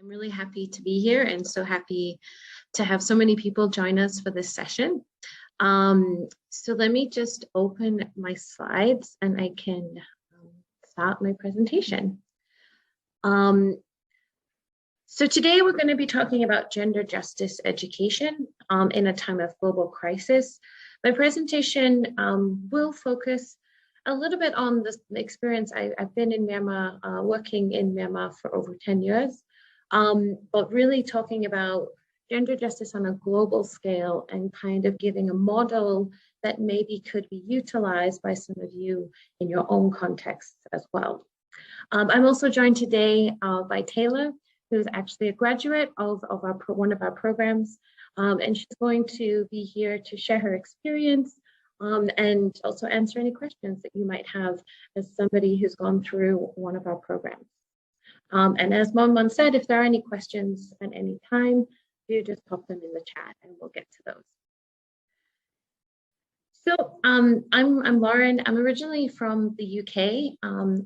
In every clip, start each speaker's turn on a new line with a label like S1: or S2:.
S1: I'm really happy to be here and so happy to have so many people join us for this session. So let me just open my slides and I can start my presentation. So today we're going to be talking about gender justice education in a time of global crisis. My presentation will focus a little bit on the experience. I've been in Myanmar, working in Myanmar for over 10 years, but really talking about gender justice on a global scale and kind of giving a model that maybe could be utilized by some of you in your own contexts as well. I'm also joined today by Taylor, who's actually a graduate of one of our programs, and she's going to be here to share her experience and also answer any questions that you might have as somebody who's gone through one of our programs. And as Mon said, if there are any questions at any time, do just pop them in the chat and we'll get to those. So I'm Lauren. I'm originally from the UK.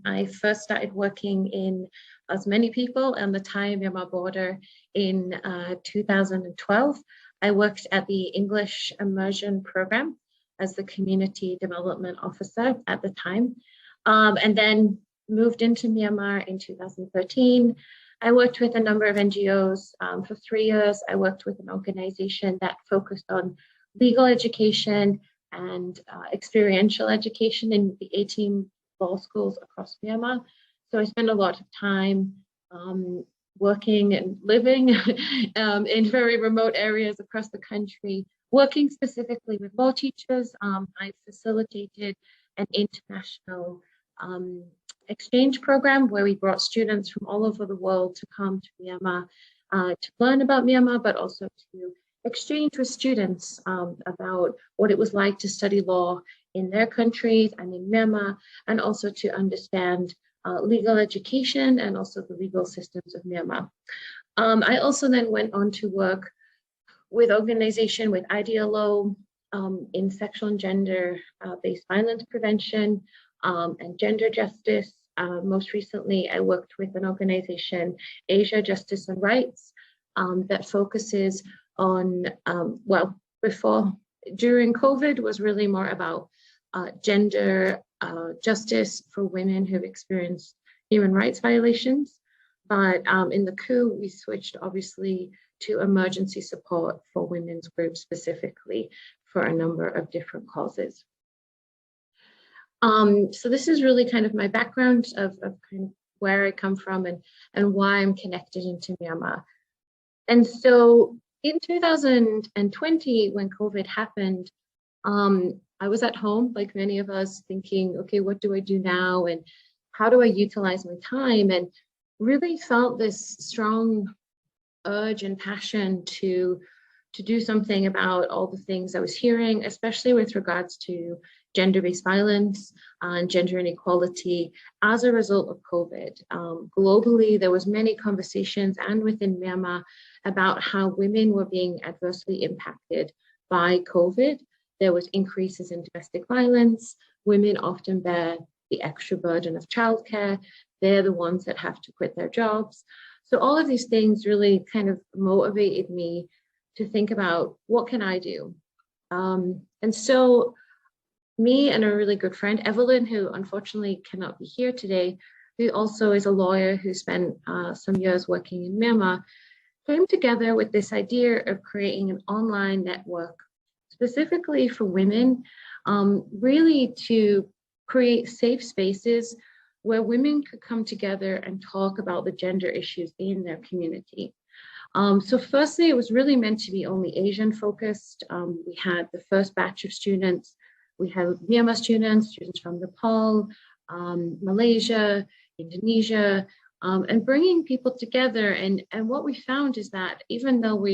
S1: I first started working in, as many people, on the Thai-Myanmar border in 2012. I worked at the English Immersion Program as the Community Development Officer at the time, and then moved into Myanmar in 2013. I worked with a number of NGOs for 3 years. I worked with an organization that focused on legal education and experiential education in the 18 law schools across Myanmar. So I spent a lot of time working and living in very remote areas across the country, working specifically with law teachers. I facilitated an international exchange program where we brought students from all over the world to come to Myanmar to learn about Myanmar, but also to exchange with students about what it was like to study law in their countries and in Myanmar, and also to understand legal education and also the legal systems of Myanmar. I also then went on to work with organization with IDLO in sexual and gender-based violence prevention and gender justice. Most recently, I worked with an organization, Asia Justice and Rights, that focuses on, during COVID was really more about gender justice for women who've experienced human rights violations. But in the coup, we switched obviously to emergency support for women's groups specifically for a number of different causes. So this is really kind of my background of kind of where I come from and why I'm connected into Myanmar. And so in 2020, when COVID happened, I was at home, like many of us, thinking, okay, what do I do now? And how do I utilize my time? And really felt this strong urge and passion to do something about all the things I was hearing, especially with regards to gender-based violence and gender inequality as a result of COVID. Globally, there was many conversations and within Myanmar about how women were being adversely impacted by COVID. There was increases in domestic violence. Women often bear the extra burden of childcare. They're the ones that have to quit their jobs. So all of these things really kind of motivated me to think about, what can I do? And so me and a really good friend, Evelyn, who unfortunately cannot be here today, who also is a lawyer who spent some years working in Myanmar, came together with this idea of creating an online network specifically for women, really to create safe spaces where women could come together and talk about the gender issues in their community. So firstly, it was really meant to be only Asian focused. We had the first batch of students. We had Myanmar students from Nepal, Malaysia, Indonesia, and bringing people together. And what we found is that even though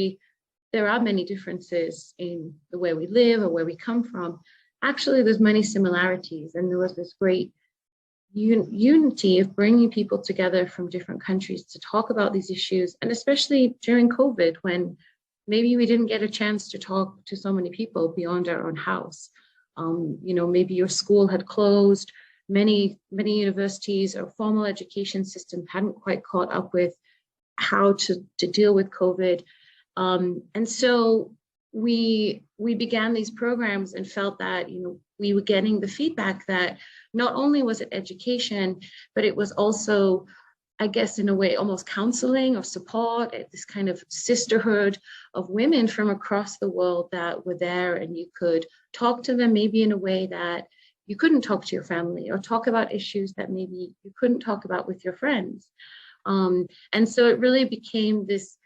S1: there are many differences in the way we live or where we come from, actually there's many similarities. And there was this great unity of bringing people together from different countries to talk about these issues, and especially during COVID, when maybe we didn't get a chance to talk to so many people beyond our own house. You know, maybe your school had closed, many universities or formal education system hadn't quite caught up with how to deal with COVID. And so we began these programs and felt that, you know, we were getting the feedback that not only was it education, but it was also, I guess, in a way, almost counseling or support, this kind of sisterhood of women from across the world that were there, and you could talk to them maybe in a way that you couldn't talk to your family, or talk about issues that maybe you couldn't talk about with your friends. And so it really became this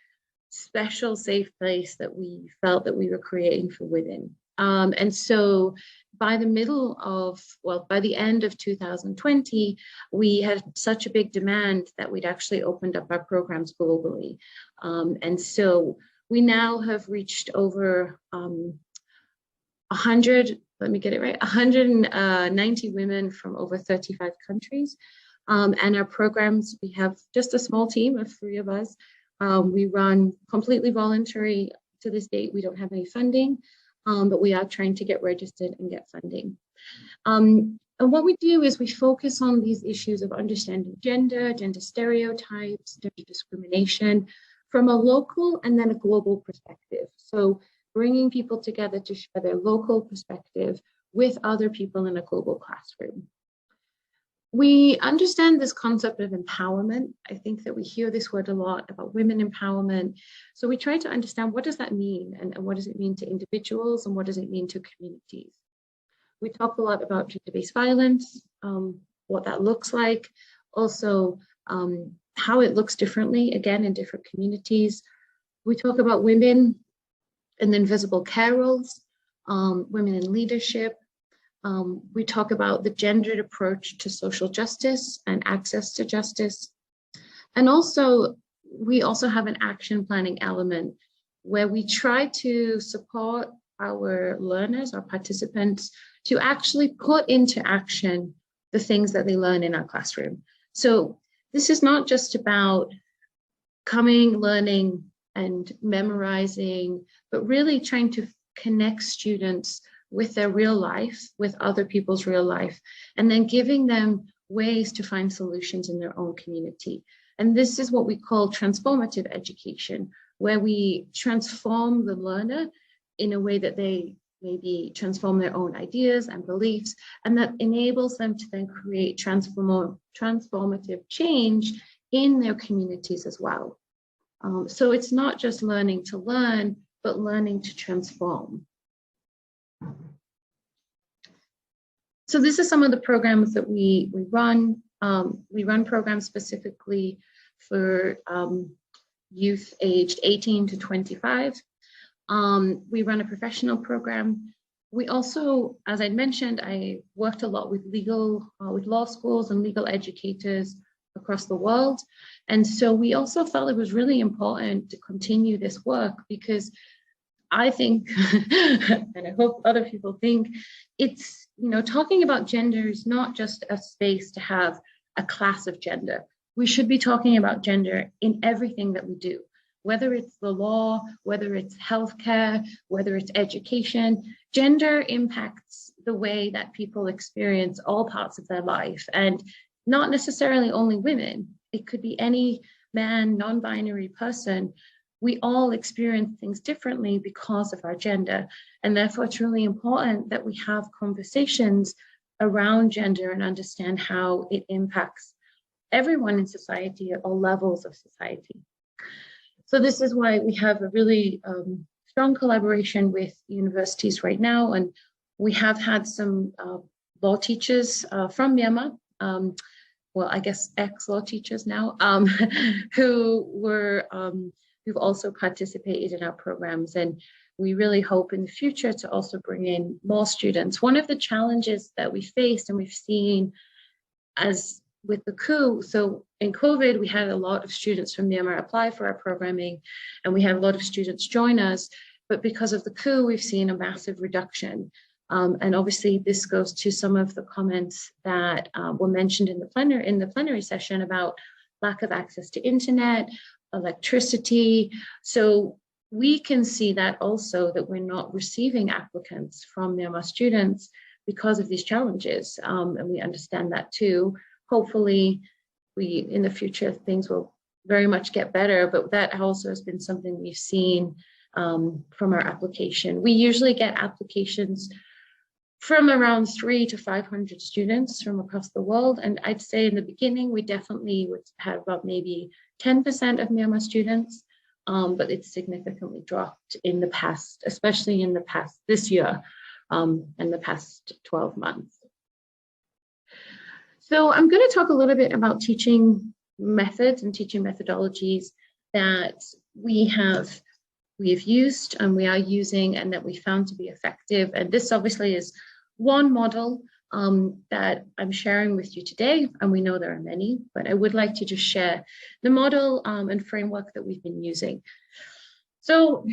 S1: special safe place that we felt that we were creating for women. And so by the by the end of 2020, we had such a big demand that we'd actually opened up our programs globally. And so we now have reached over 100, let me get it right, 190 women from over 35 countries. And our programs, we have just a small team of 3 of us. We run completely voluntary to this date. We don't have any funding, but we are trying to get registered and get funding. And what we do is we focus on these issues of understanding gender, gender stereotypes, gender discrimination from a local and then a global perspective. So bringing people together to share their local perspective with other people in a global classroom. We understand this concept of empowerment. I think that we hear this word a lot about women empowerment. So we try to understand, what does that mean? And what does it mean to individuals? And what does it mean to communities? We talk a lot about gender-based violence, what that looks like. Also, how it looks differently, again, in different communities. We talk about women and the invisible care roles, women in leadership. We talk about the gendered approach to social justice and access to justice. And also, we also have an action planning element where we try to support our learners, our participants, to actually put into action the things that they learn in our classroom. So this is not just about coming, learning, and memorizing, but really trying to connect students with their real life, with other people's real life, and then giving them ways to find solutions in their own community. And this is what we call transformative education, where we transform the learner in a way that they maybe transform their own ideas and beliefs, and that enables them to then create transformative change in their communities as well. So it's not just learning to learn, but learning to transform. So this is some of the programs that we run. We run programs specifically for youth aged 18 to 25. We run a professional program. We also, as I mentioned, I worked a lot with with law schools and legal educators across the world. And so we also felt it was really important to continue this work, because I think, and I hope other people think, it's, you know, talking about gender is not just a space to have a class of gender. We should be talking about gender in everything that we do, whether it's the law, whether it's healthcare, whether it's education. Gender impacts the way that people experience all parts of their life, and not necessarily only women. It could be any man, non-binary person. We all experience things differently because of our gender. And therefore, it's really important that we have conversations around gender and understand how it impacts everyone in society at all levels of society. So this is why we have a really strong collaboration with universities right now. And we have had some law teachers from Myanmar, well, I guess ex-law teachers now, who've also participated in our programs. And we really hope in the future to also bring in more students. One of the challenges that we faced and we've seen as with the coup, so in COVID, we had a lot of students from Myanmar apply for our programming, and we had a lot of students join us. But because of the coup, we've seen a massive reduction. And obviously, this goes to some of the comments that were mentioned in the plenary session about lack of access to internet, electricity. So we can see that also, that we're not receiving applicants from Myanmar students because of these challenges. And we understand that too. Hopefully, in the future, things will very much get better, but that also has been something we've seen from our application. We usually get applications from around 300 to 500 students from across the world. And I'd say in the beginning, we definitely would have about maybe 10% of Myanmar students, but it's significantly dropped in the past, especially in the past this year and the past 12 months. So I'm going to talk a little bit about teaching methods and teaching methodologies that we have used and we are using and that we found to be effective. And this obviously is one model that I'm sharing with you today, and we know there are many, but I would like to just share the model and framework that we've been using. So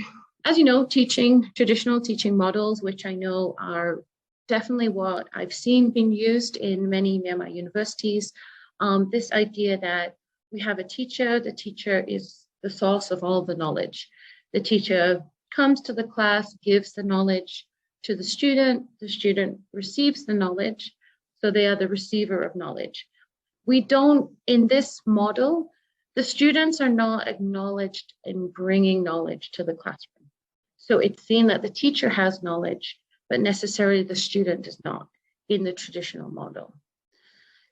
S1: as you know, traditional teaching models, which I know are definitely what I've seen being used in many Myanmar universities, this idea that we have a teacher, the teacher is the source of all the knowledge. The teacher comes to the class, gives the knowledge to the student receives the knowledge, so they are the receiver of knowledge. We don't, in this model, the students are not acknowledged in bringing knowledge to the classroom. So it's seen that the teacher has knowledge, but necessarily the student is not in the traditional model.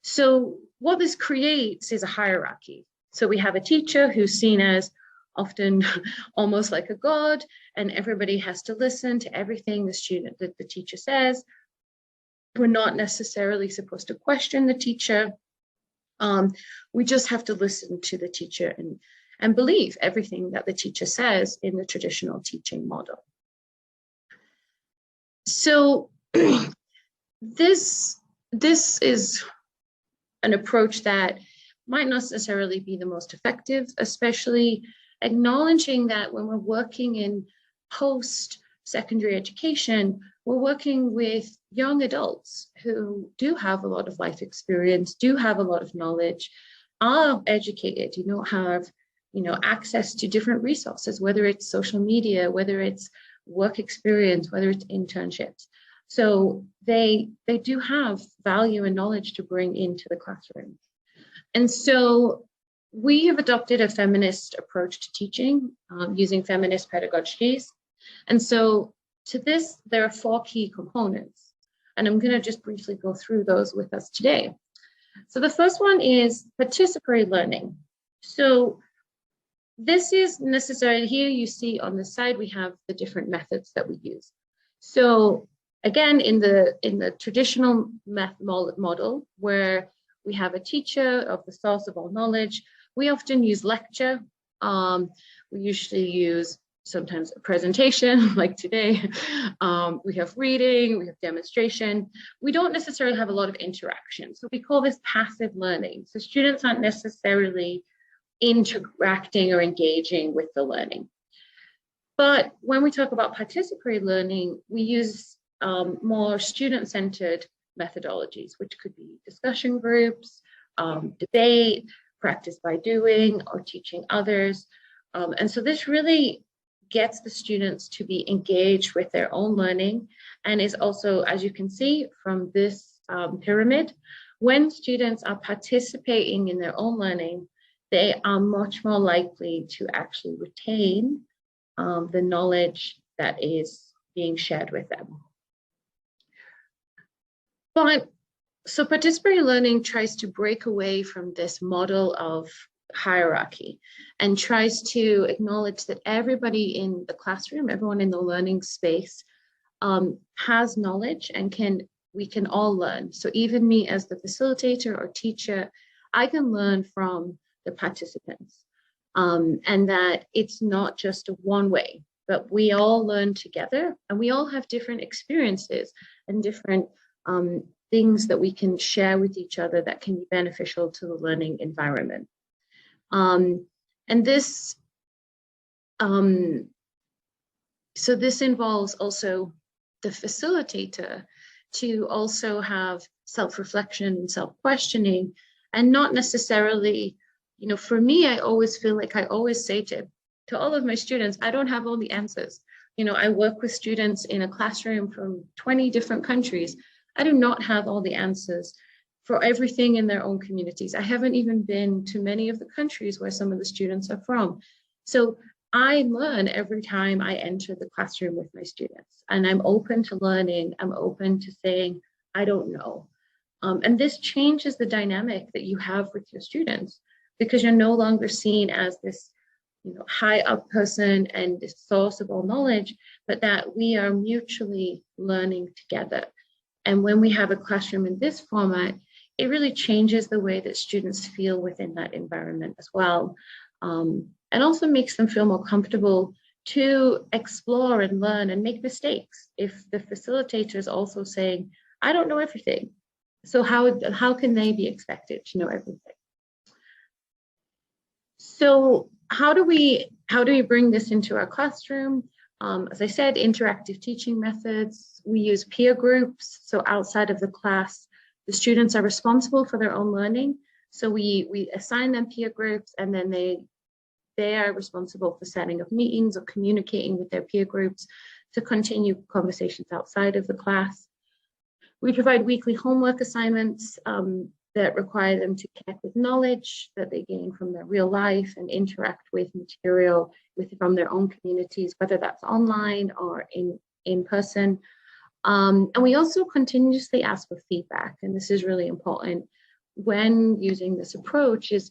S1: So what this creates is a hierarchy. So we have a teacher who's seen as often almost like a god, and everybody has to listen to everything the teacher says. We're not necessarily supposed to question the teacher. We just have to listen to the teacher and believe everything that the teacher says in the traditional teaching model. So this is an approach that might not necessarily be the most effective, especially acknowledging that when we're working in post-secondary education, we're working with young adults who do have a lot of life experience, do have a lot of knowledge, are educated, have access to different resources, whether it's social media, whether it's work experience, whether it's internships. So they do have value and knowledge to bring into the classroom. And so we have adopted a feminist approach to teaching using feminist pedagogies. And so to this, there are 4 key components. And I'm going to just briefly go through those with us today. So the first one is participatory learning. So this is necessary. Here you see on the side, we have the different methods that we use. So again, in the traditional model, where we have a teacher of the source of all knowledge, we often use lecture. We usually use sometimes a presentation like today. We have reading, we have demonstration. We don't necessarily have a lot of interaction. So we call this passive learning. So students aren't necessarily interacting or engaging with the learning. But when we talk about participatory learning, we use more student-centered methodologies, which could be discussion groups, debate, practice by doing, or teaching others. And so this really gets the students to be engaged with their own learning, and is also, as you can see from this pyramid, when students are participating in their own learning, they are much more likely to actually retain the knowledge that is being shared with them. But so participatory learning tries to break away from this model of hierarchy and tries to acknowledge that everybody in the classroom, everyone in the learning space has knowledge and we can all learn. So even me as the facilitator or teacher, I can learn from the participants, and that it's not just a one way, but we all learn together, and we all have different experiences and different things that we can share with each other that can be beneficial to the learning environment. And this, so this involves also the facilitator to also have self-reflection and self-questioning, and not necessarily, for me, I always feel like I always say to all of my students, I don't have all the answers. I work with students in a classroom from 20 different countries. I do not have all the answers for everything in their own communities. I haven't even been to many of the countries where some of the students are from. So I learn every time I enter the classroom with my students, and I'm open to learning. I'm open to saying, I don't know. And this changes the dynamic that you have with your students, because you're no longer seen as this, high up person and the source of all knowledge, but that we are mutually learning together. And when we have a classroom in this format, it really changes the way that students feel within that environment as well. And also makes them feel more comfortable to explore and learn and make mistakes. If the facilitator is also saying, I don't know everything, so how can they be expected to know everything? So how do we bring this into our classroom? As I said, interactive teaching methods. We use peer groups. So outside of the class, the students are responsible for their own learning. So we assign them peer groups, and then they are responsible for setting up meetings or communicating with their peer groups to continue conversations outside of the class. We provide weekly homework assignments that require them to connect with knowledge that they gain from their real life and interact with material from their own communities, whether that's online or in person. And we also continuously ask for feedback, and this is really important when using this approach. Is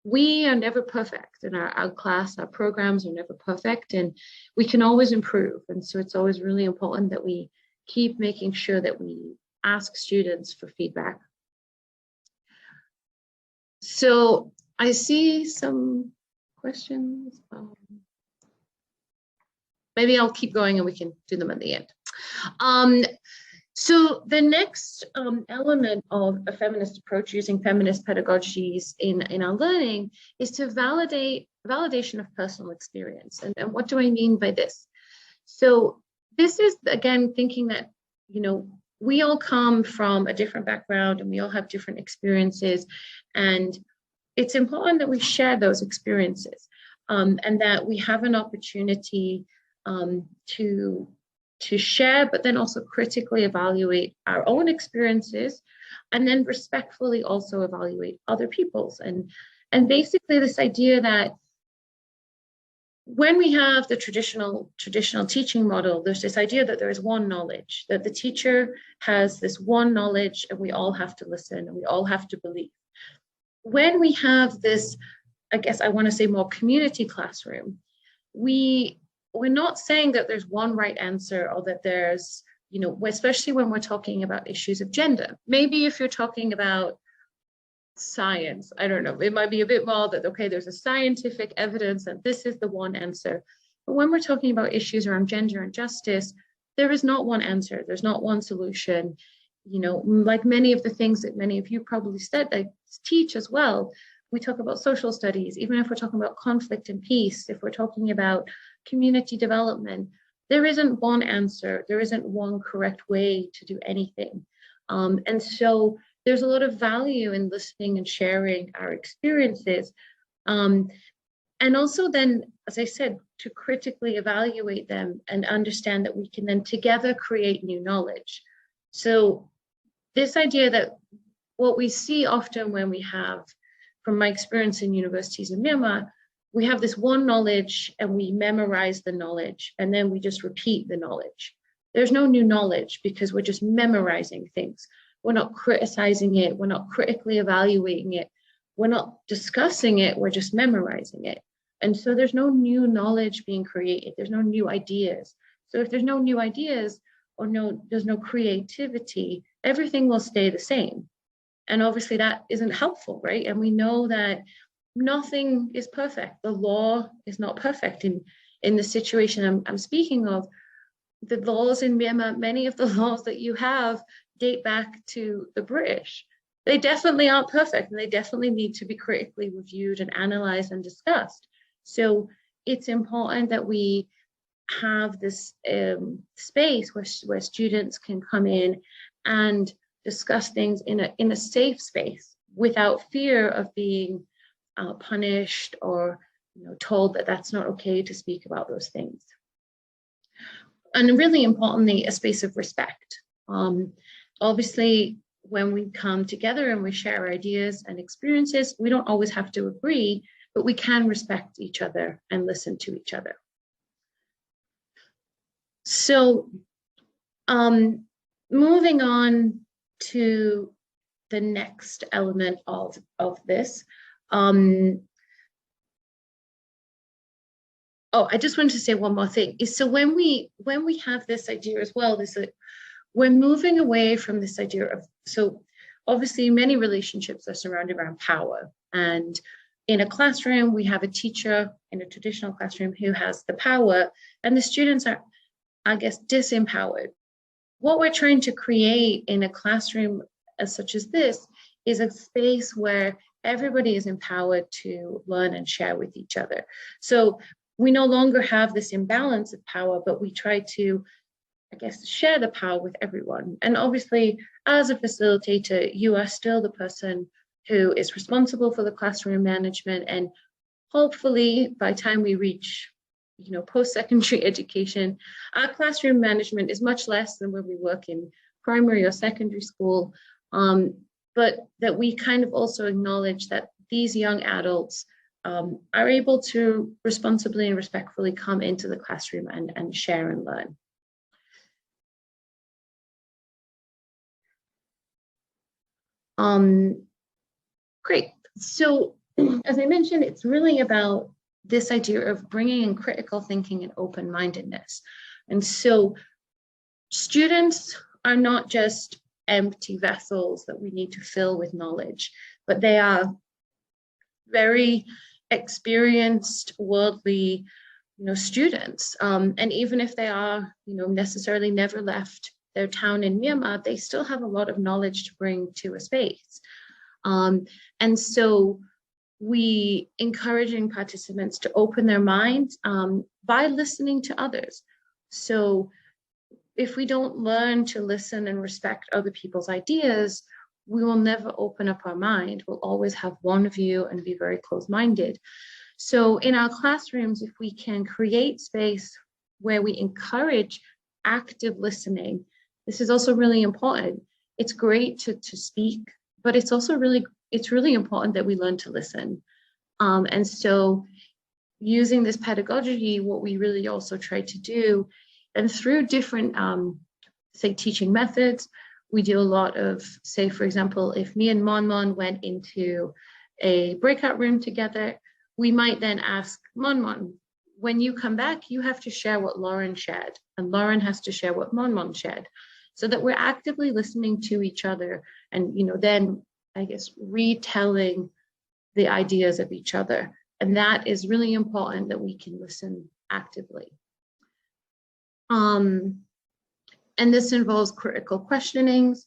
S1: we are never perfect in our class, our programs are never perfect, and we can always improve. And so it's always really important that we keep making sure that we ask students for feedback. So I see some questions. Maybe I'll keep going and we can do them at the end. So the next element of a feminist approach using feminist pedagogies in our learning is to validation of personal experience. And what do I mean by this? So this is, again, thinking that, we all come from a different background and we all have different experiences. And it's important that we share those experiences and that we have an opportunity to share, but then also critically evaluate our own experiences, and then respectfully also evaluate other people's. And basically this idea that when we have the traditional teaching model, there's this idea that there is one knowledge, that the teacher has this one knowledge and we all have to listen and we all have to believe. When we have this, I guess I want to say more community classroom, we're not saying that there's one right answer, or that there's, especially when we're talking about issues of gender. Maybe if you're talking about science, I don't know, it might be a bit more that, okay, there's a scientific evidence and this is the one answer. But when we're talking about issues around gender and justice, there is not one answer. There's not one solution. Like many of the things that many of you probably teach as well, we talk about social studies, even if we're talking about conflict and peace, if we're talking about community development, there isn't one answer. There isn't one correct way to do anything. And so there's a lot of value in listening and sharing our experiences. And also then, as I said, to critically evaluate them and understand that we can then together create new knowledge. So this idea that what we see often when we have, from my experience in universities in Myanmar, we have this one knowledge and we memorize the knowledge and then we just repeat the knowledge. There's no new knowledge because we're just memorizing things. We're not criticizing it. We're not critically evaluating it. We're not discussing it. We're just memorizing it. And so there's no new knowledge being created. There's no new ideas. So if there's no new ideas or there's no creativity, everything will stay the same. And obviously that isn't helpful, right? And we know that nothing is perfect. The law is not perfect. In the situation I'm speaking of, the laws in Myanmar, many of the laws that you have date back to the British. They definitely aren't perfect, and they definitely need to be critically reviewed and analyzed and discussed. So it's important that we have this space where students can come in and discuss things in a safe space without fear of being punished or told that that's not okay to speak about those things. And really importantly, a space of respect. Obviously, when we come together and we share ideas and experiences, we don't always have to agree, but we can respect each other and listen to each other. So moving on to the next element of this. I just wanted to say one more thing. So when we have this idea as well, is that we're moving away from this idea of, so obviously many relationships are surrounded around power. And in a classroom, we have a teacher in a traditional classroom who has the power, and the students are, I guess, disempowered. What we're trying to create in a classroom as such as this is a space where everybody is empowered to learn and share with each other. So we no longer have this imbalance of power, but we try to, I guess, share the power with everyone. And obviously, as a facilitator, you are still the person who is responsible for the classroom management. And hopefully, by the time we reach, post-secondary education, our classroom management is much less than when we work in primary or secondary school. But that we kind of also acknowledge that these young adults are able to responsibly and respectfully come into the classroom and share and learn. Great. So as I mentioned, it's really about this idea of bringing in critical thinking and open-mindedness. And so students are not just empty vessels that we need to fill with knowledge, but they are very experienced, worldly, students. And even if they are, necessarily never left their town in Myanmar, they still have a lot of knowledge to bring to a space. And so we encouraging participants to open their minds by listening to others. So if we don't learn to listen and respect other people's ideas, we will never open up our mind. We'll always have one view and be very closed-minded. So in our classrooms, if we can create space where we encourage active listening, this is also really important. It's great to speak, but it's also really important that we learn to listen. And so using this pedagogy, what we really also try to do, and through different, say, teaching methods, we do a lot of, say, for example, if me and Mon went into a breakout room together, we might then ask Mon, when you come back, you have to share what Lauren shared, and Lauren has to share what Mon shared, so that we're actively listening to each other and, then, I guess, retelling the ideas of each other. And that is really important, that we can listen actively. And this involves critical questionings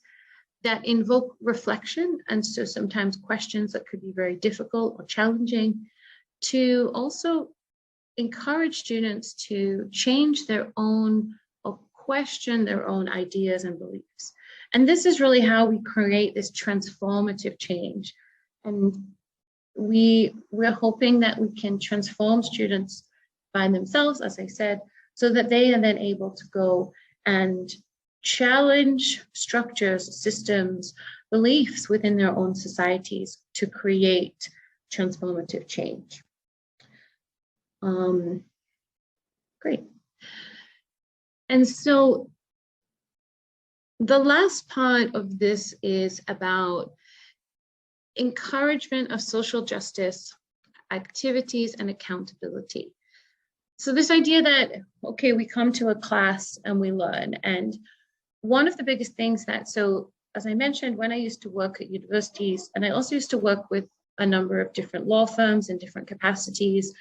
S1: that invoke reflection. And so sometimes questions that could be very difficult or challenging, to also encourage students to change their own or question their own ideas and beliefs. And this is really how we create this transformative change. And we're hoping that we can transform students by themselves, as I said, so that they are then able to go and challenge structures, systems, beliefs within their own societies to create transformative change. Great. And so the last part of this is about encouragement of social justice activities and accountability. So this idea that, okay, we come to a class and we learn. And one of the biggest things that, so as I mentioned, when I used to work at universities, and I also used to work with a number of different law firms in different capacities,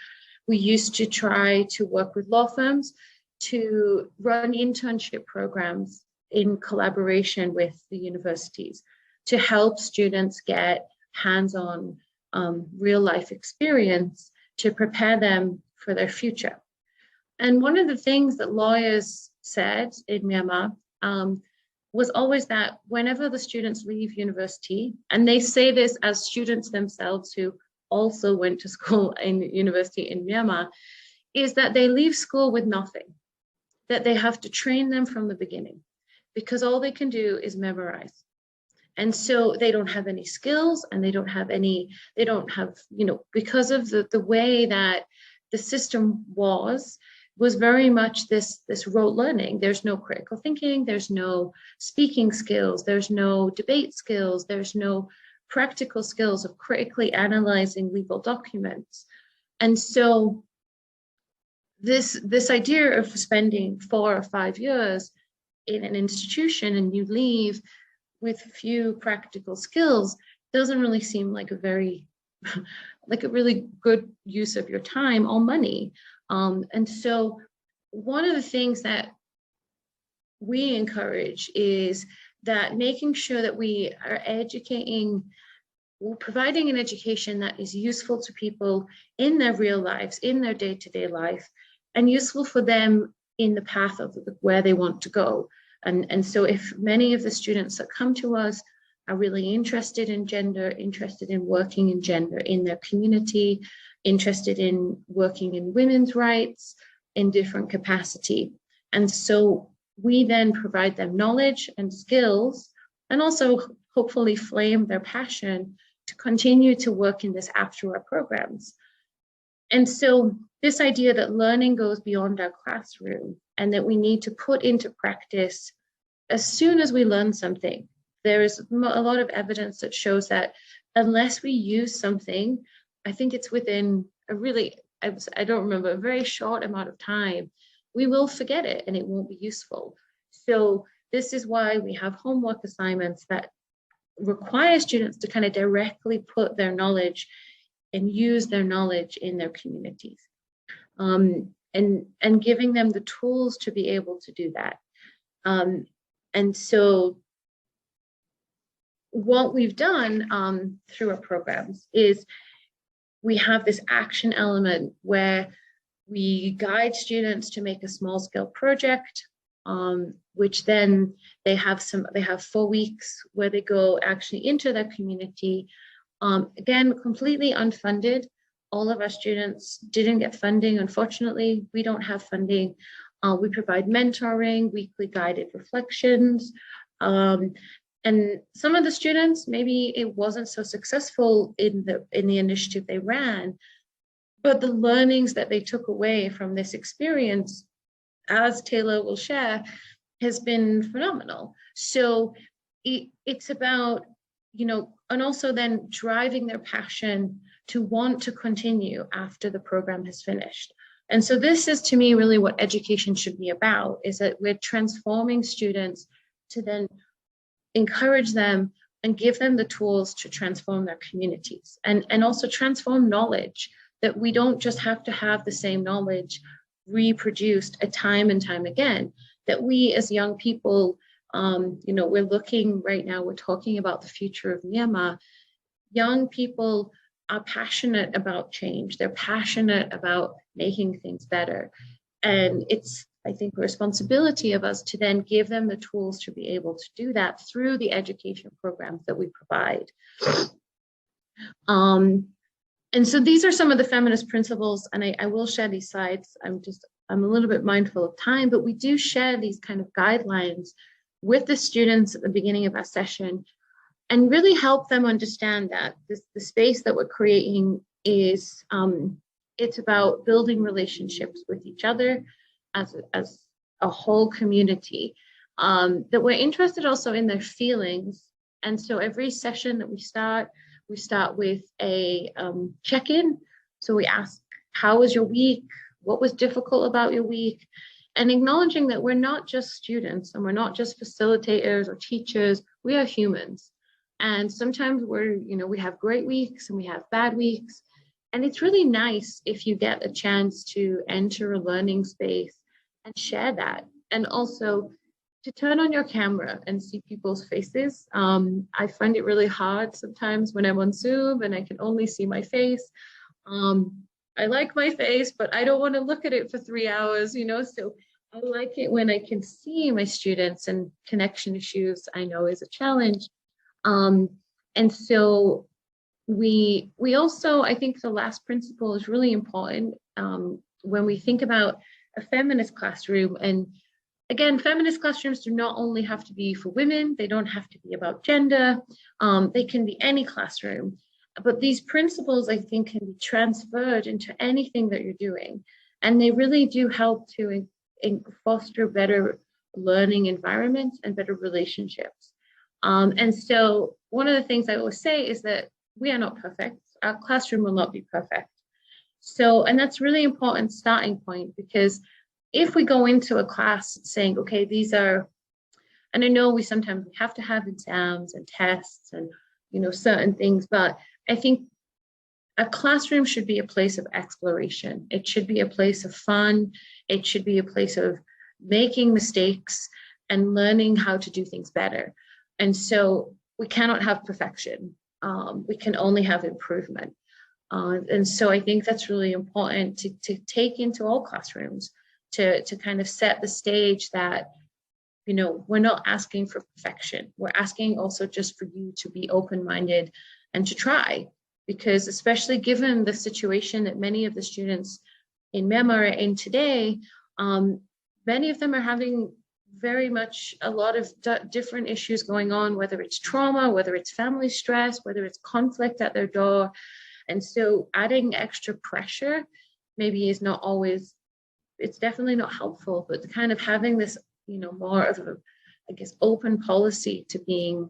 S1: we used to try to work with law firms to run internship programs in collaboration with the universities to help students get hands-on real life experience to prepare them for their future. And one of the things that lawyers said in Myanmar was always that whenever the students leave university, and they say this as students themselves who also went to school in university in Myanmar, is that they leave school with nothing, that they have to train them from the beginning, because all they can do is memorize. And so they don't have any skills, and they don't have, because of the way that the system was very much this rote learning. There's no critical thinking, there's no speaking skills, there's no debate skills, there's no practical skills of critically analyzing legal documents. And so this idea of spending 4 or 5 years in an institution and you leave with few practical skills doesn't really seem like a really good use of your time or money. And so one of the things that we encourage is that making sure that we are providing an education that is useful to people in their real lives, in their day-to-day life, and useful for them in the path of where they want to go. And so if many of the students that come to us are really interested in gender, interested in working in gender in their community, interested in working in women's rights in different capacity. And so we then provide them knowledge and skills, and also hopefully flame their passion to continue to work in this after our programs. And so this idea that learning goes beyond our classroom and that we need to put into practice as soon as we learn something. There is a lot of evidence that shows that unless we use something, I think it's within a really, I don't remember, a very short amount of time, we will forget it and it won't be useful. So this is why we have homework assignments that require students to kind of directly put their knowledge and use their knowledge in their communities, and giving them the tools to be able to do that. And so what we've done through our programs is we have this action element where we guide students to make a small scale project, which then they have 4 weeks where they go actually into their community. Again, completely unfunded. All of our students didn't get funding. Unfortunately, we don't have funding. We provide mentoring, weekly guided reflections. And some of the students, maybe it wasn't so successful in the initiative they ran, but the learnings that they took away from this experience, as Taylor will share, has been phenomenal. So it's about, and also then driving their passion to want to continue after the program has finished. And so this is, to me, really what education should be about, is that we're transforming students to then encourage them and give them the tools to transform their communities and also transform knowledge, that we don't just have to have the same knowledge reproduced time and time again, that we as young people, we're looking right now, we're talking about the future of Myanmar. Young people are passionate about change. They're passionate about making things better. And it's, I think, a responsibility of us to then give them the tools to be able to do that through the education programs that we provide. And so these are some of the feminist principles, and I will share these slides. I'm a little bit mindful of time, but we do share these kind of guidelines with the students at the beginning of our session, and really help them understand that the space that we're creating is, it's about building relationships with each other as a whole community, that we're interested also in their feelings. And so every session that we start with a check-in. So we ask, how was your week? What was difficult about your week? And acknowledging that we're not just students and we're not just facilitators or teachers, we are humans. And sometimes we have great weeks and we have bad weeks. And it's really nice if you get a chance to enter a learning space and share that. And also to turn on your camera and see people's faces. I find it really hard sometimes when I'm on Zoom and I can only see my face. I like my face, but I don't want to look at it for 3 hours, so I like it when I can see my students, and connection issues I know is a challenge. And so we also, I think the last principle is really important when we think about a feminist classroom. And again, feminist classrooms do not only have to be for women, they don't have to be about gender, they can be any classroom. But these principles, I think, can be transferred into anything that you're doing. And they really do help to foster better learning environments and better relationships. And so one of the things I always say is that we are not perfect. Our classroom will not be perfect. So, and that's really important starting point, because if we go into a class saying, okay, these are, and I know we sometimes have to have exams and tests and, you know, certain things, but I think a classroom should be a place of exploration. It should be a place of fun. It should be a place of making mistakes and learning how to do things better. And so we cannot have perfection. We can only have improvement. And so I think that's really important to take into all classrooms to kind of set the stage that, you know, we're not asking for perfection. We're asking also just for you to be open-minded and to try, because especially given the situation that many of the students in Myanmar are in today, many of them are having very much a lot of different issues going on, whether it's trauma, whether it's family stress, whether it's conflict at their door. And so adding extra pressure maybe is not always, it's definitely not helpful, but kind of having this, you know, more of a, I guess, open policy to being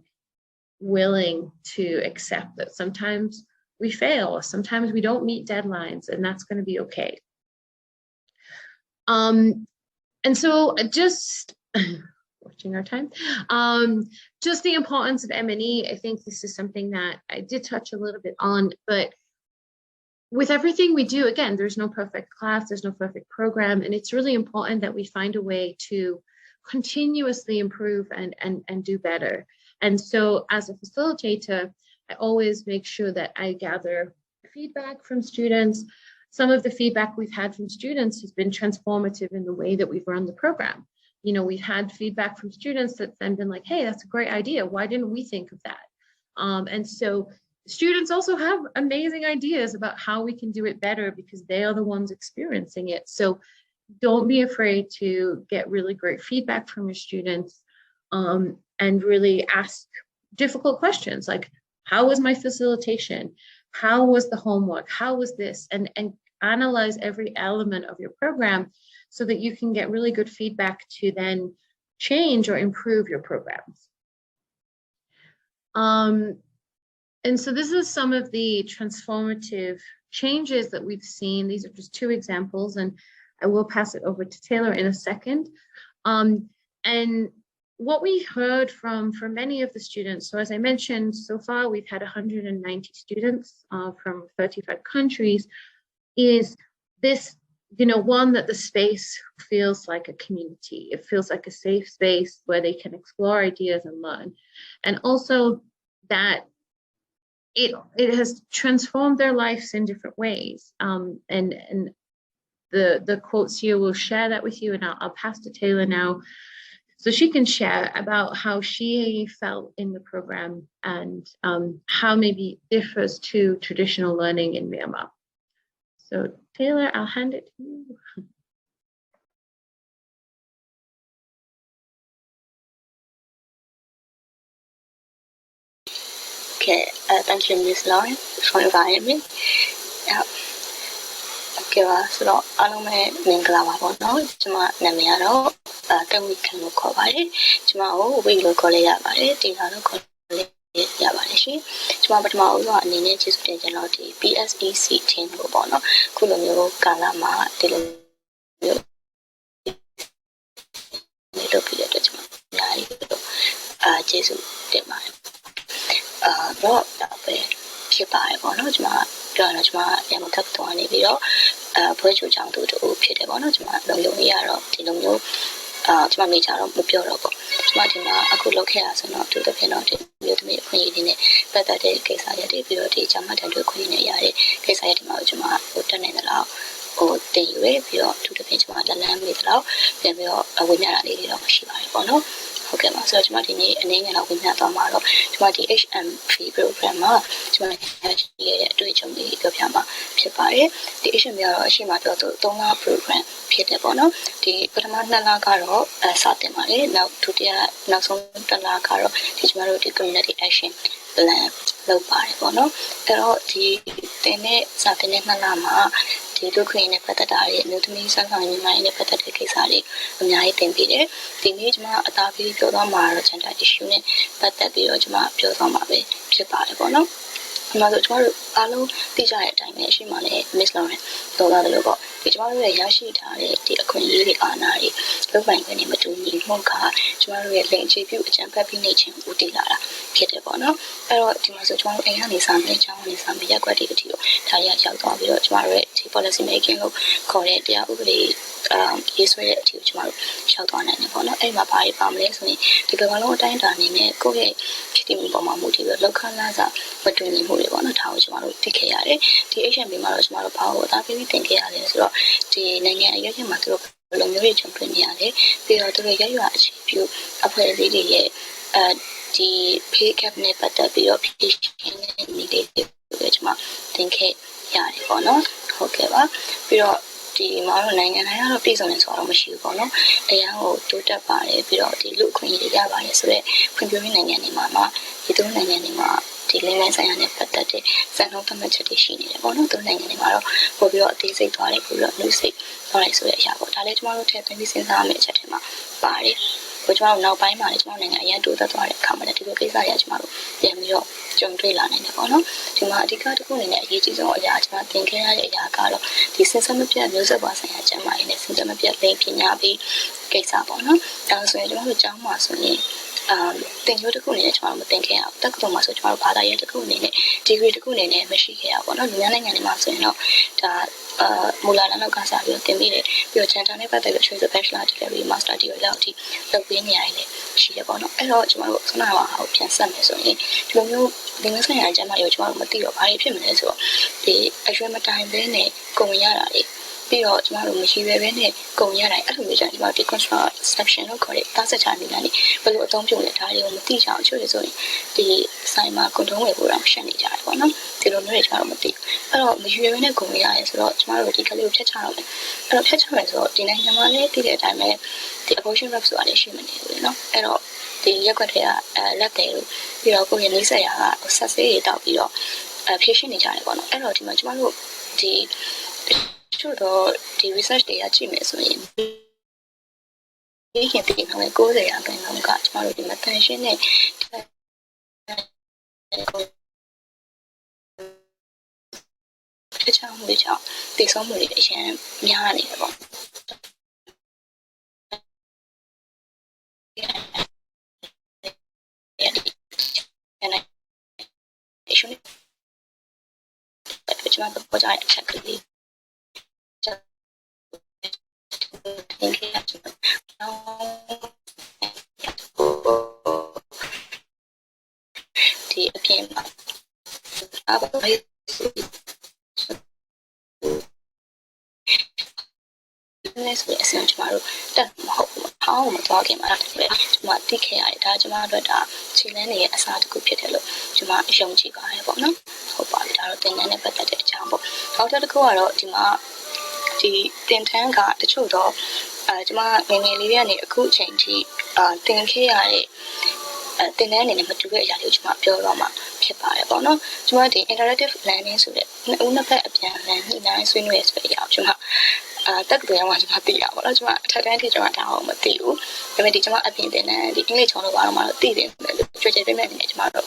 S1: willing to accept that sometimes we fail, sometimes we don't meet deadlines, and that's going to be okay. And so just watching our time, just the importance of M&E, I think this is something that I did touch a little bit on, but with everything we do, again, there's no perfect class, there's no perfect program, and it's really important that we find a way to continuously improve and do better. And so as a facilitator, I always make sure that I gather feedback from students. Some of the feedback we've had from students has been transformative in the way that we've run the program. You know, we've had feedback from students that's then been like, hey, that's a great idea. Why didn't we think of that? And so students also have amazing ideas about how we can do it better because they are the ones experiencing it. So don't be afraid to get really great feedback from your students, and really ask difficult questions like, how was my facilitation? How was the homework? How was this? And analyze every element of your program so that you can get really good feedback to then change or improve your programs. And so this is some of the transformative changes that we've seen. These are just two examples, and I will pass it over to Taylor in a second. And what we heard from many of the students, so as I mentioned, so far we've had 190 students from 35 countries, is this, you know, one, that the space feels like a community. It feels like a safe space where they can explore ideas and learn. And also that it has transformed their lives in different ways. And the quotes here, will share that with you, and I'll pass to Taylor now so she can share about how she felt in the program and how maybe it differs to traditional learning in Myanmar. So Taylor, I'll hand it to you.
S2: Okay, thank you, Ms. Lauren, for inviting me. Okay, so I'm going to name the now. Jama Namiaro, Theint Wut Yee Khaing, Jama we will call it Yabari, Dinano call it Yabarishi, Jama Batmao, and in it is the PSEC team Bono, Kulomio, Kalama, Dilo, little period, Jesu, Demai. Not that way. Pie or not, Jonathan, Yamato, and Video, Puerto Janto to Peter Bonatma, Loyaro, Tilomio, Tamamicharo, Mupiorogo, Smartina, I could look here as not to the penalty, you to me queen in it, but that day, case I had a beauty, Jamat and Queen Yari, case I had Majama, put an in the law, or then you wave your to the page, the lamb with law, then we are a winner and a lady of Shiva, or no. ဟုတ်ကဲ့ပါဆိုတော့ကျွန်မဒီနေ့အနေငယ်တော့ဝင်ပြသွားမှာတော့ကျွန်မဒီ HMP program မှာကျွန်မရှိရတဲ့အတွေ့အကြုံတွေပြောပြမှာဖြစ်ပါတယ်ဒီ HMP ကတော့အရှိမပြောသူ3လ program ဖြစ်တယ်ပေါ့နော်ဒီပထမ2လကတော့စတင်ပါတယ်နောက်ဒုတိယနောက်ဆုံး1လကတော့ဒီကျွန်တော်တို့ဒီ community action plan လုပ်ပါတယ်ပေါ့နော်အဲ့တော့ဒီတင်တဲ့စတင်တဲ့2လမှာဒီလူခွင့်နဲ့ပတ်သက်တာတွေအမျိုးသမီးဆက်ဆံရေးပိုင်းနဲ့ပတ်သက်တဲ့ကိစ္စတွေအများကြီးသင်ပေးတယ်ဒီနေ့ကျွန်မအသားပေးပြောသွားမှာတော့ gender issue နဲ့ပတ်သက်ပြီးတော့ကျွန်မပြောသွားမှာပဲဖြစ်ပါတယ်ပေါ့နော်ဒီမှာဆိုကျွန်တော်တို့အားလုံးသိကြတဲ့အတိုင်းပဲအရှိမနဲ့ Miss Lawrence ပြောသွားတယ်လို့ပေါ့ဒီကျွန်တော်တို့ရဲ့ရရှိထားတဲ့ဒီအခွင့်အရေးတွေအာဏာတွေလုပ်ပိုင်ခွင့်တွေမတူညီမှုကကျွန်တော်တို့ရဲ့လိင်အခြေပြုအကြံဖက်ပြီးနေခြင်းဦးတည်လာတာဖြစ်တယ်ပေါ့နော်အဲ့တော့ဒီမှာဆိုကျွန်တော်တို့အိမ်ကနေစာမေးချောင်းကနေစာမေးရက်ွက်တွေအထိကိုဒါရရောက်သွားပြီးတော့ကျွန်တော်တို့ရဲ့ဒီ policy making ကိုခေါ်တဲ့တရားဥပဒေရေးဆွဲတဲ့အထိကိုကျွန်တော်တို့ရောက်သွားနိုင်တယ်ပေါ့နော်အဲ့မှာဘာတွေပါမလဲဆိုရင်ဒီကမ္ဘာလုံးအတိုင်းအတာအနေနဲ့ကိုယ့်ရဲ့ဖြစ်တည်မှုပေါ်မှာမူတည်ပြီးလောက်ခန်းလာစာမတူညီမှုတွေပေါ့နော်ဒါကိုကျွန်တော်တို့သိခဲ့ရတယ်ဒီ HMP မှာတော့ကျွန်တော်တို့ဘာကိုအသားပေးပြီးသင်ခဲ့ရလဲဆိုတော့ဒီနိုင်ငံအရေးကြီးမှာသူတို့ဘယ်လိုမျိုးတွေကြုံတွေ့နေရလဲပြီးတော့သူတို့ရရွာအခြေပြုအဖွဲ့အစည်းတွေရဲ့ဒီ pay cap နဲ့ပတ်သက်ပြီးတော့ဖြည့်ရှင်းတဲ့နည်းတွေကျွန်မသင်ခဲ့ရတယ်ပေါ့နော်ဟုတ်ကဲ့ပါပြီးတော့ဒီမှာတော့နိုင်ငံတိုင်းကတော့ပြည်စုံနေဆိုတော့မရှိဘူးပေါ့နော်အရန်ကိုတိုးတက်ပါတယ်ပြီးတော့ဒီလူအခွင့်အရေးတွေရပါတယ်ဆိုတော့ဖွံ့ဖြိုးရေးနိုင်ငံတွေမှာဒီသုံးနိုင်ငံတွေမှာဒီလိင်ပိုင်းဆိုင်ရာနဲ့ပတ်သက်တဲ့စံနှုန်းသတ်မှတ်ချက်တွေရှိနေတယ်ပေါ့နော်သူနိုင်ငံတွေမှာတော့ပို့ပြီးတော့အသေးစိတ်သွားတယ်ပို့ပြီးတော့နှုတ်စိတ်သွားတယ်ဆိုတဲ့အရာပေါ့ဒါလည်းကျမတို့ထည့်သွင်းပြီးစဉ်းစားရမယ့်အချက်တွေမှာပါတယ်ကိုကျမတို့နောက်ပိုင်းမှာလည်းကျမတို့နိုင်ငံအရင်တိုးတက်သွားတဲ့အခါမှာလည်းဒီလိုကိစ္စတွေကကျမတို့ပြန်ပြီးတော့ကြုံတွေ့လာနိုင်တယ်ပေါ့နော်ဒီမှာအဓိကတစ်ခုအနေနဲ့အရေးကြီးဆုံးအရာကျမသင်ခဲ့ရတဲ့အရာကတော့ဒီစဉ်ဆက်မပြတ်မျိုးဆက်ပွားဆိုင်ရာကျန်းမာရေးနဲ့စဉ်ဆက်မပြတ်လိင်ပညာပြီးကိစ္စပေါ့နော်ဒါဆိုရင်ကျမတို့ကျောင်းမှာဆိုရင်တင်ကျိုးတစ်ခုအနေနဲ့ကျွန်တော်မတင်ခဲ့ရဘူးတက္ကသိုလ်မှာဆိုကျွန်တော်ဘာသာရေးတစ်ခုအနေနဲ့ degree တစ်ခုအနေနဲ့မရှိခဲ့ရဘူးပေါ့နော်လူများနိုင်ငံတွေမှာဆိုရင်တော့ဒါမူလာတန်းလောက်ကစားပြီးတင်ပြီးတယ်ပြီးတော့ gender နဲ့ပတ်သက်လို့ choice bachelor degree master degree လောက်အထိလုပ်ပေးနေရတယ်ရှိရပေါ့နော်အဲ့တော့ကျွန်တော်တို့ခုနကဟာကိုပြန်ဆက်မယ်ဆိုရင်ဒီလိုမျိုးဒီမျိုးဆိုင်ရာကျန်းမာရေးကိုကျွန်တော်တို့မသိတော့ဘာတွေဖြစ်မလဲဆိုတော့ဒီအရွယ်မတိုင်ဘဲနဲ့ကုန်ရတာတွေပြီးတော့ကျွန်တော်တို့မရှိပဲနဲ့ကုန်ရတိုင်းအဲ့လိုမျိုးကြောင့်ကျွန်တော်ဒီ construction လို့ခေါ်တဲ့သားဆက်ချနေတယ်ဘယ်လိုအသုံးပြုလဲဒါတွေကိုမသိကြအောင်ချို့ရဆိုရင်ဒီဆိုင်မှာကွန်ဒုံးဝယ်ဖို့တော့ရှက်နေကြတယ်ပေါ့နော်ဒီလိုမျိုးတွေကျွန်တော်တို့မသိအဲ့တော့မရှိပဲနဲ့ကုန်ရရဲဆိုတော့ကျွန်တော်တို့ဒီကလေးကိုဖျက်ချတော့မယ်အဲ့တော့ဖျက်ချမယ်ဆိုတော့ဒီနိုင်ငံမှာလည်းသိတဲ့အတိုင်းပဲဒီ abortion rights ဆိုတာလည်းရှိမနေဘူးနော်အဲ့တော့ဒီရက်ွက်တွေကလက်တယ်လို့ပြီးတော့ကိုယ့်ရဲ့နေဆက်ရာကဆက်ဆေးတွေတောက်ပြီးတော့ဖြည့်ရှင်းနေကြတယ်ပေါ့နော်အဲ့တော့ဒီမှာကျွန်တော်တို့ဒီချို့တော့ဒီ research တွေကကြည့်မယ်ဆိုရင်ဒီခင်ပြင်ထားတဲ့90ရာခိုင်နှုန်းကကျွန်တော်တို့ဒီမတန်ရှင်းတဲ့တခြားမှုတွေကြောင့်သိဆုံးမှုတွေအရင်များနေတယ်ပေါ့ကျွန်တော်တို့ပေါ်ကြတဲ့အချက်ကလေးဒီအပြင်မှာအဘိုးနဲ့ဆိုအစမ်းကျမတို့တက်မဟုတ်ဘူး။အောင်းမသွားခင်မှာတည်းကျမသိခဲ့ရတယ်ဒါကျမတို့ဒါခြေလန်းနေရဲ့အစားတစ်ခုဖြစ်တယ်လို့ကျမယုံကြည်ပါတယ်ပေါ့နော်။ဟုတ်ပါပြီဒါတော့သင်တန်းနဲ့ပတ်သက်တဲ့အကြောင်းပေါ့။နောက်တစ်ခုကတော့ဒီမှာဒီသင်တန်းကတချို့တော့ကျမငယ်ငယ်လေးတွေကနေအခုအချိန်ထိသင်ခဲ့ရတဲ့သင်တန်းအနေနဲ့မတူတဲ့အရာတွေကိုကျွန်မပြောတော့မှာဖြစ်ပါတယ်ပေါ့နော်ကျွန်မဒီ interactive learning ဆိုတဲ့နှစ်ဖက်အပြန်အလှန်ညှိနှိုင်းဆွေးနွေးဆိုတဲ့အရာကိုကျွန်မတက္ကသိုလ်ရောက်မှကျွန်မသိရပါတော့ကျွန်မအထက်တန်းထိကျွန်မဒါအောင်မသိဘူးဒါပေမဲ့ဒီကျွန်မအပြင်သင်တန်းဒီအင်္ဂလိပ်ကျောင်းတော့ဘာလို့မှသိတယ်ကြွကြဲပေးမဲ့အနေနဲ့ကျွန်မတော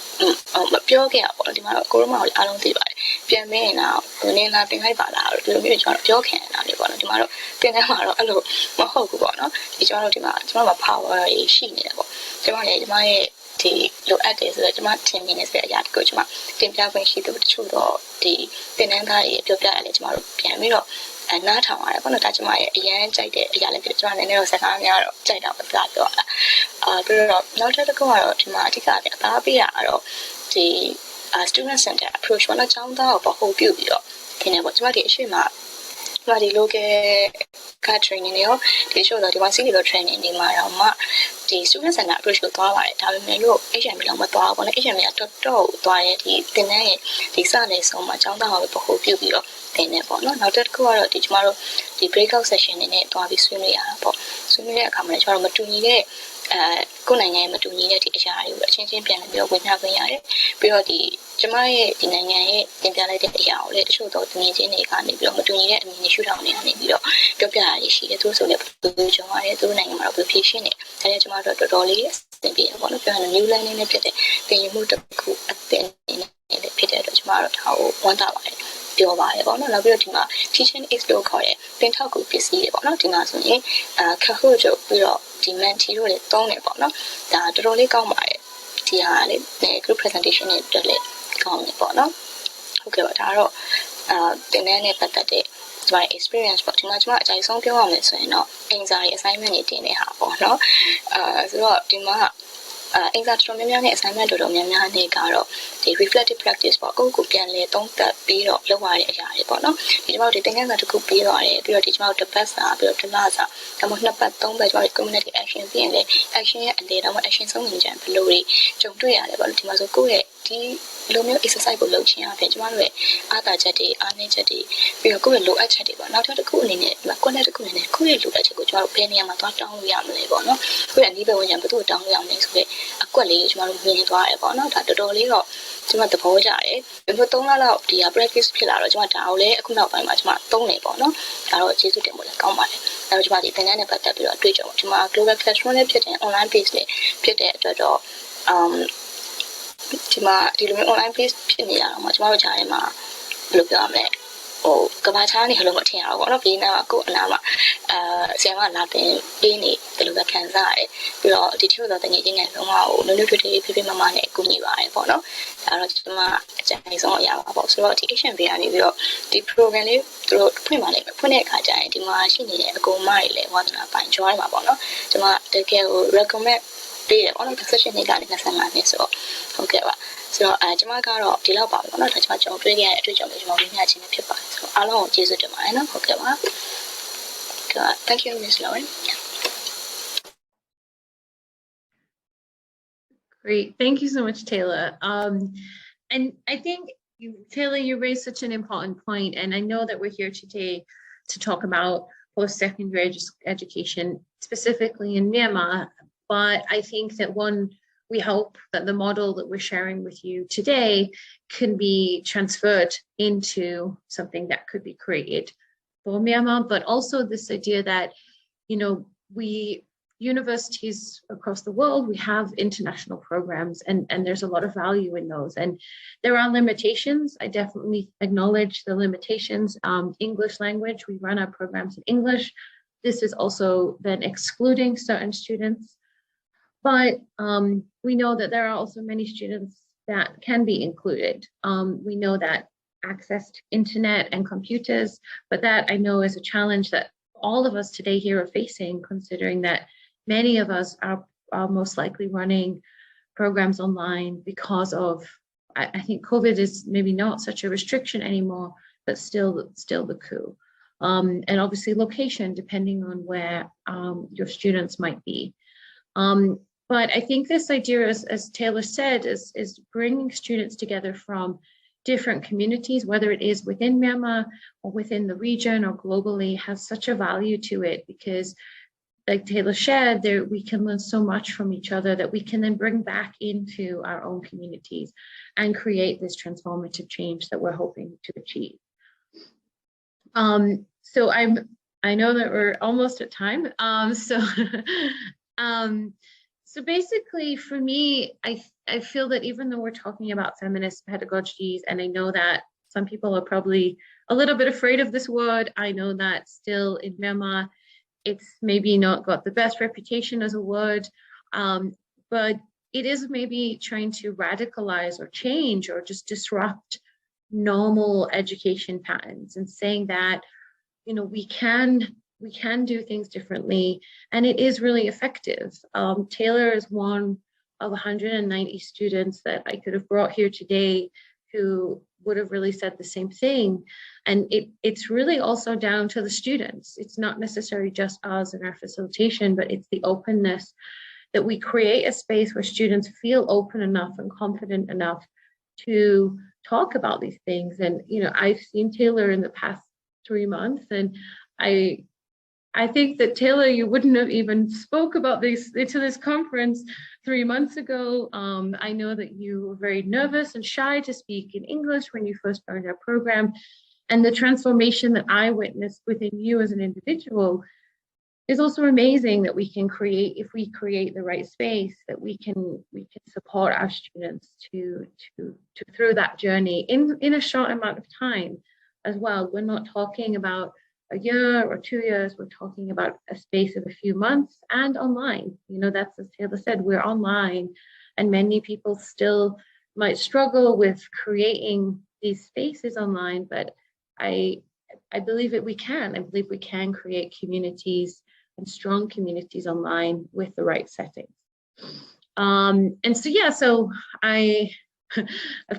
S2: ့မပြောခဲ့ရပါဘူးဒီမှာတော့ကိုရိုမာကိုအားလုံးသိပါတယ်ပြန်မင်းရင်တော့နင်းလာသင်ခိုက်ပါလားဒီလိုမျိုးကျွန်တော်ပြောခင်တာလေးပေါ့နော်ဒီမှာတော့သင်တန်းမှာတော့အဲ့လိုမဟုတ်ဘူးပေါ့နော်ဒီကျွန်တော်တို့ဒီမှာကျွန်တော်မှာ power ရှိနေတယ်ပေါ့ကျွန်မရဲ့ဒီလိုအပ်တယ်ဆိုတော့ကျွန်မထင်မြင်နေတဲ့အရာတခုကျွန်မတင်ပြခွင့်ရှိတယ်တချို့တော့ဒီသင်တန်းသားတွေပြောပြရတယ်ကျွန်တော်တို့ပြန်ပြီးတော့နားထောင်ရတယ်ပေါ့နော်ဒါကျွန်မရဲ့အရန်ကြိုက်တဲ့အရာလည်းဖြစ်ကျွန်မလည်းနည်းနည်းတော့စကားများတော့ကြိုက်တာပဲပြောတာပြီးတော့နောက်တစ်ခုကတော့ဒီမှာအဓိကအသားပေးရတော့ဒီ student center approach ပေါ့နော်ကျောင်းသားကိုပေါ့ဟုတ်ပြုပြီးတော့ဒီနေ့ပေါ့ကျွန်မဒီအရှိမ ဒီ local က training တွေရောဒီချို့တော့ဒီမှာ CDO training တွေမှာတော့မှဒီ student center approach ကိုသွားပါတယ်ဒါပေမဲ့လို့ HMB လောက်မသွားဘူးပေါ့နော် HMB ကတော်တော်သွားတဲ့ဒီသင်တန်းရဲ့ဒီစတဲ့ဆုံးမှာကျောင်းသားမှာပဲပခိုးပြုတ်ပြီးတော့သင်နေပေါ့နော်နောက်တစ်ခုကတော့ဒီကျမတို့ဒီ breakout session တွေနဲ့တွားပြီးဆွေးနွေးရတာပေါ့ဆွေးနွေးတဲ့အခါမှာလည်းကျမတို့မတူညီတဲ့ကိုယ်နိုင်ငံရဲ့မတူညီတဲ့ဒီအရာတွေကိုအချင်းချင်းပြန်လည်ပြီးတော့ဝေမျှခွင့်ရတယ်ပြီးတော့ဒီကျမရဲ့ဒီနိုင်ငံရဲ့တင်ပြလိုက်တဲ့အရာကိုလည်းတချို့တော့တင်ချင်းတွေကနေပြီးတော့မတူညီတဲ့အမြင်တွေရှုထောင့်တွေကနေပြီးတော့ပြောပြရရှိတယ်သူတို့ဆိုလည်းပြောကြရတယ်သူတို့နိုင်ငံမှာတော့ patient တွေဒါလည်းကျမတို့တော်တော်လေးသင်ပြရပေါ့နော်ပြောရရင် new learning နဲ့ဖြစ်တဲ့သင်ယူမှုတစ်ခုအသင်နဲ့ဖြစ်တဲ့အတွက်ကျမတို့ဒါကိုဝန်တာပါတယ်ပြောပါတယ်ပေါ့နော်နောက်ပြီးတော့ဒီမှာ teaching aids လို့ခေါ်တဲ့သင်ထောက်ကူပစ္စည်းတွေပေါ့နော်ဒီမှာဆိုရင်Kahoot တို့ပြီးတော့ဒီ Menti တို့လည်းသုံးတယ်ပေါ့နော်ဒါတော်တော်လေးကောင်းပါတယ်ဒီဟာလေ group presentation တွေတက်လေကောင်းတယ်ပေါ့နော်ဟုတ်ကဲ့ပါဒါကတော့သင်တန်းနဲ့ပတ်သက်တဲ့ဒီမှာ experience ပေါ့ဒီမှာကျွန်မအကြိုက်ဆုံးပြောရမယ်ဆိုရင်တော့အင်စာတွေ assignment တွေတင်နေတာပေါ့နော်ဆိုတော့ဒီမှာအင်္ဂါတော်များများနဲ့ assignment တော်များများနဲ့ကတော့ဒီ reflective practice ပေါ့ကိုကိုပြန်လဲသုံးသပ်ပြီးတော့လုပ်ရတဲ့အရာတွေပေါ့နော်ဒီကျွန်တော်တို့သင်ခန်းစာတစ်ခုပြီးတော့ရတယ်ပြီးတော့ဒီကျွန်တော်တို့တစ်ပတ်စာပြီးတော့တစ်လစာဒါမှမဟုတ်နှစ်ပတ်သုံးပတ်ကျွန်တော်တို့ community action ပြီးရင်လေ action ရဲ့အလေတော့ action ဆုံးနေကြဘယ်လိုတွေကြုံတွေ့ရတယ်ပေါ့ဒီမှာဆိုကိုယ့်ရဲ့ဒီလိုမျိုး exercise ကိုလုပ်ခြင်းအပြင်ကျွန်တော်တို့ရဲ့အားသာချက်တွေအားနည်းချက်တွေပြီးတော့ကိုယ့်ရဲ့လိုအပ်ချက်တွေပေါ့နောက်ထပ်တစ်ခုအနေနဲ့ဒီမှာ connect တစ်ခုအနေနဲ့ကိုယ့်ရဲ့လိုအပ်ချက်ကိုကျွန်တော်တို့ဘယ်နေရာမှာသွားတောင်းလို့ရမလဲပေါ့နော်ကိုယ့်ရဲ့အနည်းပဲဝင်ကြဘယ်သူ့ကိုတောင်းလို့ရမလဲဆိုတော့အကွက်လေးကိုကျွန်တော်တို့မြင်သွားတယ်ပေါ့နော်ဒါတော်တော်လေးတော့ကျွန်မသဘောကျတယ်ဘယ်လို3လလောက်ဒီ practice ဖြစ်လာတော့ကျွန်မဒါကိုလည်းအခုနောက်ပိုင်းမှာကျွန်မသုံးနေပေါ့နော်ဒါတော့ကျေးဇူးတင်ဖို့လည်းကောင်းပါတယ်အဲတော့ကျွန်မဒီသင်တန်းနဲ့ပတ်သက်ပြီးတော့အတွေ့အကြုံကျွန်မ global classroom နဲ့ဖြစ်တဲ့ online base နဲ့ဖြစ်တဲ့အတွက်တော့ဒီမှာဒီလိုမျိုး online base ဖြစ်နေရတော့မှကျွန်တော်တို့ကြားထဲမှာဘယ်လိုပြောရမလဲကဘာချားနေလို့မထင်ရတော့ဘောနော်ဘေးနားကကိုယ်အနားမှာဆရာမလာတင်ပေးနေတယ်လို့ပဲခံစားရတယ်ပြီးတော့ဒီချို့တော့တကယ်ချင်းနဲ့လုံးဝနုနုထွေးထွေးဖေးဖေးမမနဲ့ကူညီပါတယ်ပေါ့နော်ဒါတော့ကျွန်မအကြိုက်ဆုံးအရာပါပေါ့ဆိုတော့ဒီ HMB ကနေပြီးတော့ဒီ program လေးသူတို့ဖွင့်ပါလိမ့်မယ်ဖွင့်တဲ့အခါကျရင်ဒီမှာရှိနေတဲ့အကူမတွေလည်းဝါသနာပိုင် join ပါပေါ့နော်ကျွန်မတကယ်ကို recommend ပေးတယ်ပေါ့နော် session လေးကနေ25နှစ်ဆိုတော့ဟုတ်ကဲ့ပါဆိုတော့ကျွန်မကတော့ဒီလောက်ပါပဲเนาะဒါကျွန်မကြောင်တွေ့ခဲ့ရတဲ့အတွေ့အကြုံလေးကျွန်မဝေမျှခြင်းနဲ့ဖြစ်ပါတယ်ဆိုတော့အားလုံးကိုကျေးဇူးတင်ပါတယ်เนาะဟုတ်ကဲ့ပါ Thank you Miss Lauren
S1: Great, thank you so much, Taylor. And I think Taylor, you raised such an important point, and I know that we're here today to talk about post-secondary education specifically in Myanmar, but I think that we hope that the model that we're sharing with you today can be transferred into something that could be created for Myanmar, but also this idea that, you know, universities across the world, we have international programs and there's a lot of value in those. And there are limitations. I definitely acknowledge the limitations. English language, we run our programs in English. This is also then excluding certain students. But we know that there are also many students that can be included. We know that access to internet and computers, but that I know is a challenge that all of us today here are facing, considering that many of us are most likely running programs online because of, I think COVID is maybe not such a restriction anymore, but still the coup. And obviously location, depending on where your students might be. But I think this idea, as Taylor said, is bringing students together from different communities, whether it is within Myanmar or within the region or globally, has such a value to it because, like Taylor shared, we can learn so much from each other that we can then bring back into our own communities and create this transformative change that we're hoping to achieve. So I know that we're almost at time. So basically, for me, I feel that even though we're talking about feminist pedagogies, and I know that some people are probably a little bit afraid of this word, I know that still in Myanmar, it's maybe not got the best reputation as a word, but it is maybe trying to radicalize or change or just disrupt normal education patterns and saying that, you know, we can do things differently, and it is really effective. Taylor is one of 190 students that I could have brought here today who would have really said the same thing. And it's really also down to the students. It's not necessarily just us and our facilitation, but it's the openness that we create a space where students feel open enough and confident enough to talk about these things. And, you know, I've seen Taylor in the past 3 months, and I think that, Taylor, you wouldn't have even spoke about this to this conference 3 months ago. I know that you were very nervous and shy to speak in English when you first joined our program. And the transformation that I witnessed within you as an individual is also amazing, that we can create, if we create the right space, that we can support our students to through that journey in a short amount of time as well. We're not talking about a year or 2 years, we're talking about a space of a few months and online. You know, that's, as Taylor said, we're online, and many people still might struggle with creating these spaces online, but I believe that we can. I believe we can create communities and strong communities online with the right settings. And so, yeah, so I've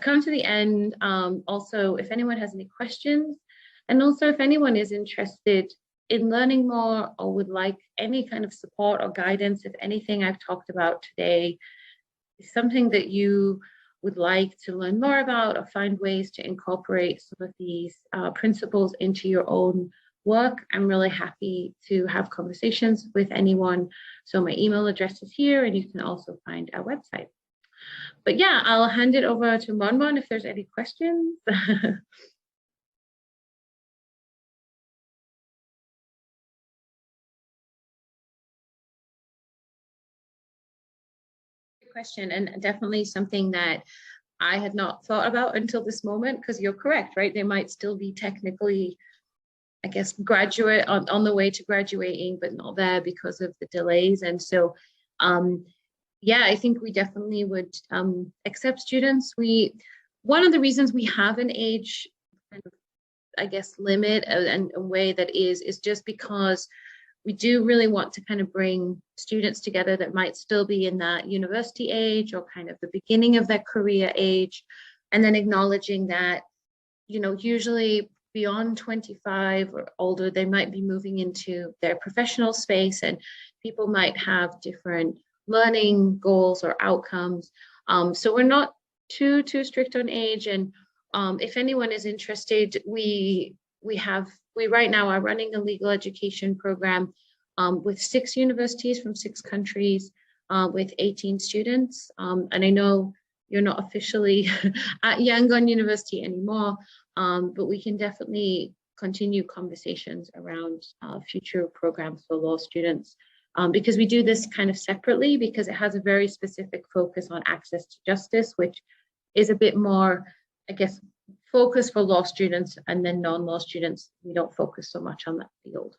S1: come to the end. Also, if anyone has any questions, and also if anyone is interested in learning more or would like any kind of support or guidance, if anything I've talked about today is something that you would like to learn more about, or find ways to incorporate some of these principles into your own work, I'm really happy to have conversations with anyone. So my email address is here, and you can also find our website. But yeah, I'll hand it over to Mon if there's any questions. Good question, and definitely something that I had not thought about until this moment, because you're correct, right? They might still be technically, I guess, graduate on the way to graduating, but not there because of the delays. And so, yeah, I think we definitely would accept students. One of the reasons we have an age kind of, I guess, limit and a way that is just because we do really want to kind of bring students together that might still be in that university age or kind of the beginning of their career age, and then acknowledging that, you know, usually beyond 25 or older, they might be moving into their professional space, and people might have different learning goals or outcomes. So we're not too strict on age. And if anyone is interested, we right now are running a legal education program with 6 universities from 6 countries with 18 students. And I know you're not officially at Yangon University anymore, but we can definitely continue conversations around future programs for law students, because we do this kind of separately, because it has a very specific focus on access to justice, which is a bit more, I guess, focus for law students, and then non-law students, we don't focus so much on that field.